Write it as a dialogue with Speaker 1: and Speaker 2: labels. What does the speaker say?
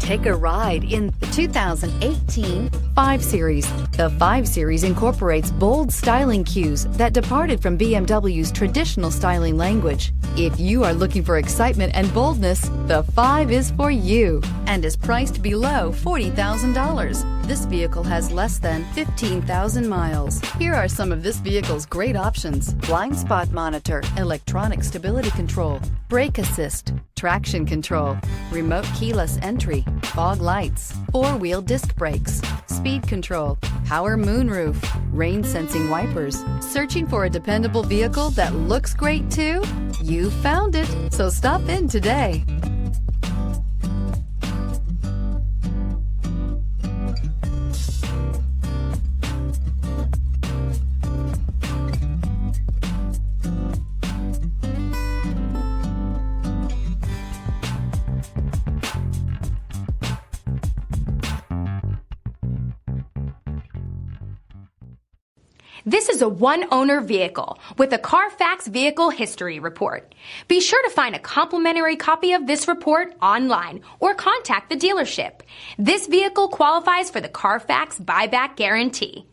Speaker 1: Take a ride in the 2018 5 Series. The 5 Series incorporates bold styling cues that departed from BMW's traditional styling language. If you are looking for excitement and boldness, the 5 is for you and is priced below $40,000. This vehicle has less than 15,000 miles. Here are some of this vehicle's great options: blind spot monitor, electronic stability control, brake assist, traction control, remote keyless entry, fog lights, 4-wheel disc brakes, speed control, power moonroof, rain sensing wipers. Searching for a dependable vehicle that looks great too? You found it, so stop in today.
Speaker 2: This is a one-owner vehicle with a Carfax Vehicle History Report. Be sure to find a complimentary copy of this report online or contact the dealership. This vehicle qualifies for the Carfax Buyback Guarantee.